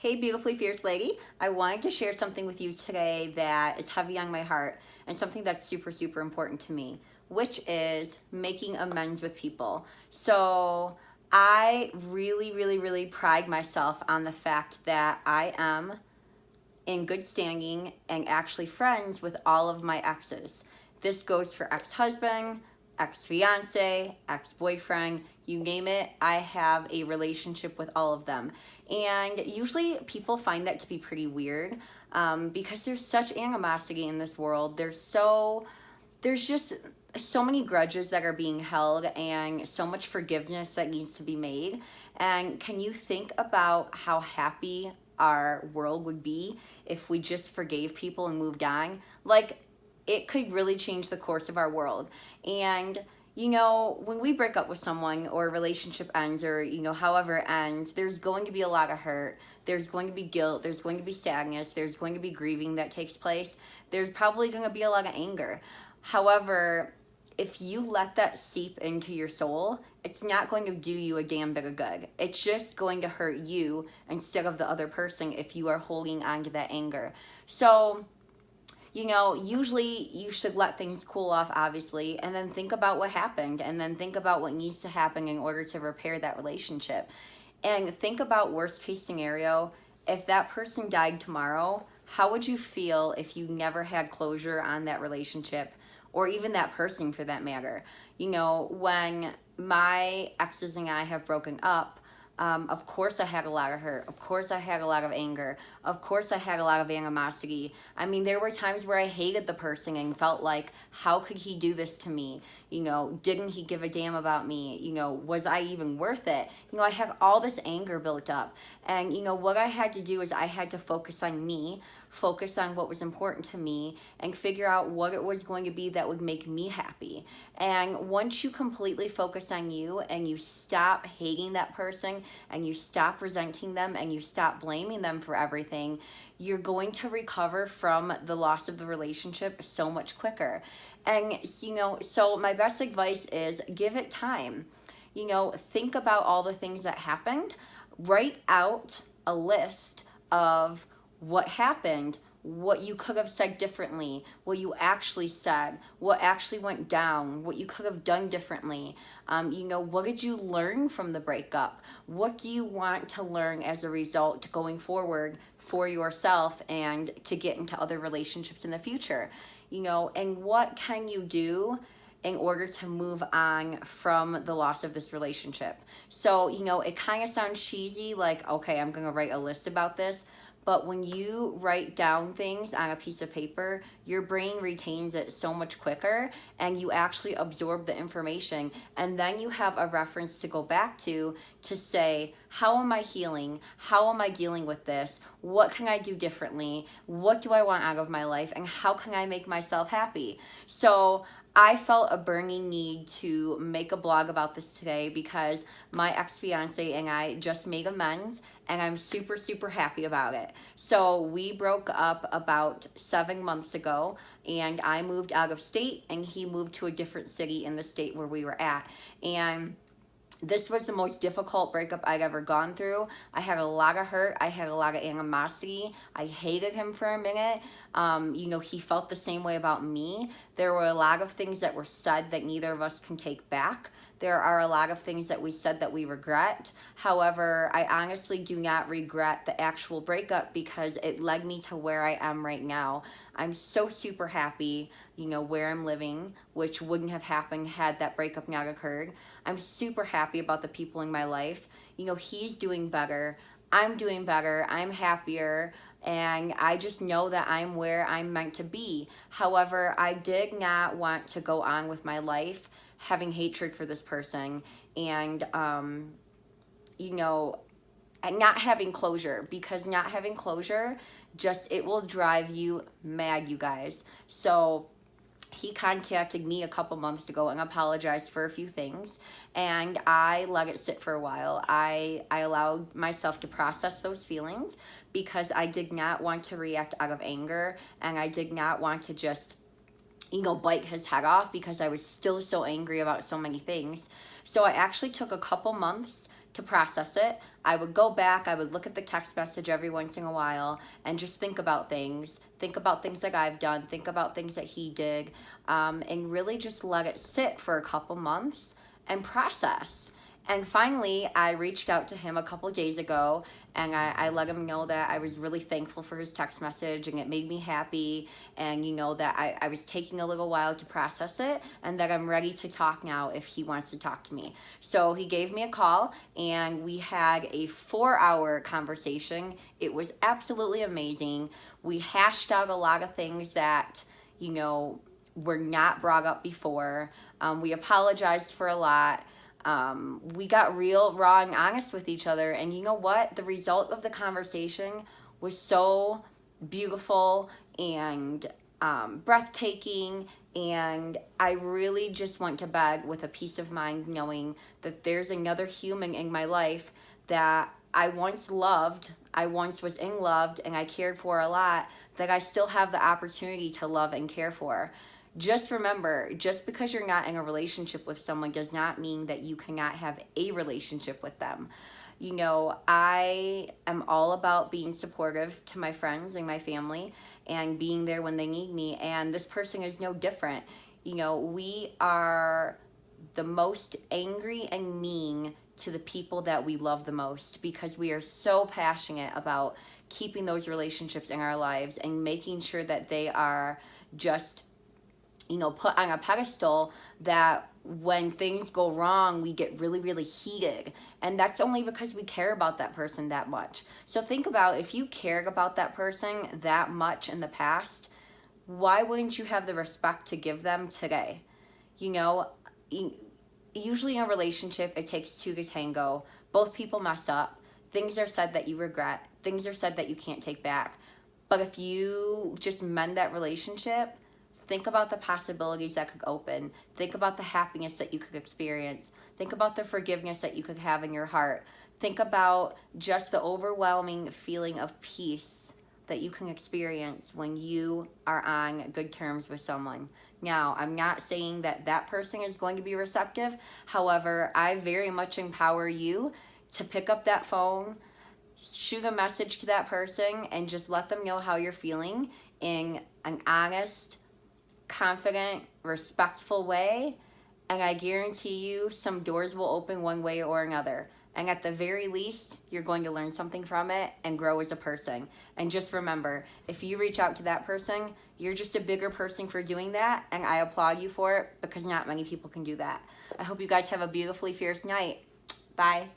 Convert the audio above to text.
Hey, beautifully fierce lady. I wanted to share something with you today that is heavy on my heart and something that's super, super important to me, which is making amends with people. So I really, really, really pride myself on the fact that I am in good standing and actually friends with all of my exes. This goes for ex-husband, ex-fiance, ex-boyfriend, you name it. I have a relationship with all of them. And usually people find that to be pretty weird because there's such animosity in this world. There's just so many grudges that are being held and so much forgiveness that needs to be made. And can you think about how happy our world would be if we just forgave people and moved on? Like, it could really change the course of our world. And when we break up with someone or a relationship ends or, however it ends, there's going to be a lot of hurt. There's going to be guilt. There's going to be sadness. There's going to be grieving that takes place. There's probably going to be a lot of anger. However, if you let that seep into your soul, it's not going to do you a damn bit of good. It's just going to hurt you instead of the other person if you are holding on to that anger. So, usually you should let things cool off, obviously, and then think about what happened, and then think about what needs to happen in order to repair that relationship. And think about worst case scenario. If that person died tomorrow, how would you feel if you never had closure on that relationship, or even that person for that matter? When my exes and I have broken up, of course I had a lot of hurt. Of course I had a lot of anger. Of course I had a lot of animosity. I mean, there were times where I hated the person and felt like, how could he do this to me? Didn't he give a damn about me? Was I even worth it? I had all this anger built up. And, what I had to do is I had to focus on me, focus on what was important to me, and figure out what it was going to be that would make me happy. And once you completely focus on you and you stop hating that person and you stop resenting them and you stop blaming them for everything, you're going to recover from the loss of the relationship so much quicker. And, so my best advice is give it time. Think about all the things that happened. Write out a list of what happened, what you could have said differently, what you actually said, what actually went down, what you could have done differently. What did you learn from the breakup? What do you want to learn as a result going forward for yourself and to get into other relationships in the future? And what can you do in order to move on from the loss of this relationship? So, it kind of sounds cheesy, like, okay, I'm going to write a list about this. But when you write down things on a piece of paper, your brain retains it so much quicker and you actually absorb the information. And then you have a reference to go back to say, how am I healing? How am I dealing with this? What can I do differently? What do I want out of my life? And how can I make myself happy? So I felt a burning need to make a blog about this today because my ex-fiance and I just made amends and I'm super, super happy about it. So we broke up about 7 months ago and I moved out of state and he moved to a different city in the state where we were at. And this was the most difficult breakup I'd ever gone through. I had a lot of hurt. I had a lot of animosity. I hated him for a minute. He felt the same way about me. There were a lot of things that were said that neither of us can take back. There are a lot of things that we said that we regret. However, I honestly do not regret the actual breakup because it led me to where I am right now. I'm so super happy, where I'm living, which wouldn't have happened had that breakup not occurred. I'm super happy about the people in my life. He's doing better. I'm doing better. I'm happier. And I just know that I'm where I'm meant to be. However, I did not want to go on with my life having hatred for this person and, and not having closure, because not having closure it will drive you mad, you guys. So he contacted me a couple months ago and apologized for a few things, and I let it sit for a while. I allowed myself to process those feelings because I did not want to react out of anger, and I did not want to just bite his head off because I was still so angry about so many things. So I actually took a couple months to process it. I would go back, I would look at the text message every once in a while and just think about things. Think about things that I've done, think about things that he did, and really just let it sit for a couple months and process. And finally, I reached out to him a couple days ago, and I let him know that I was really thankful for his text message, and it made me happy, and that I was taking a little while to process it, and that I'm ready to talk now if he wants to talk to me. So he gave me a call, and we had a 4-hour conversation. It was absolutely amazing. We hashed out a lot of things that, were not brought up before. We apologized for a lot. We got real, raw, and honest with each other. And you know what? The result of the conversation was so beautiful and breathtaking. And I really just went to bed with a peace of mind knowing that there's another human in my life that I once loved, I once was in love, and I cared for a lot, that I still have the opportunity to love and care for. Just remember, just because you're not in a relationship with someone does not mean that you cannot have a relationship with them. I am all about being supportive to my friends and my family and being there when they need me. And this person is no different. We are the most angry and mean to the people that we love the most because we are so passionate about keeping those relationships in our lives and making sure that they are just put on a pedestal, that when things go wrong, we get really, really heated. And that's only because we care about that person that much. So think about, if you cared about that person that much in the past, why wouldn't you have the respect to give them today? Usually in a relationship, it takes two to tango. Both people mess up. Things are said that you regret. Things are said that you can't take back. But if you just mend that relationship, think about the possibilities that could open. Think about the happiness that you could experience. Think about the forgiveness that you could have in your heart. Think about just the overwhelming feeling of peace that you can experience when you are on good terms with someone. Now, I'm not saying that that person is going to be receptive. However, I very much empower you to pick up that phone, shoot a message to that person, and just let them know how you're feeling in an honest, confident, respectful way, and I guarantee you some doors will open one way or another. And at the very least, you're going to learn something from it and grow as a person. And just remember, if you reach out to that person, you're just a bigger person for doing that, and I applaud you for it because not many people can do that. I hope you guys have a beautifully fierce night. Bye.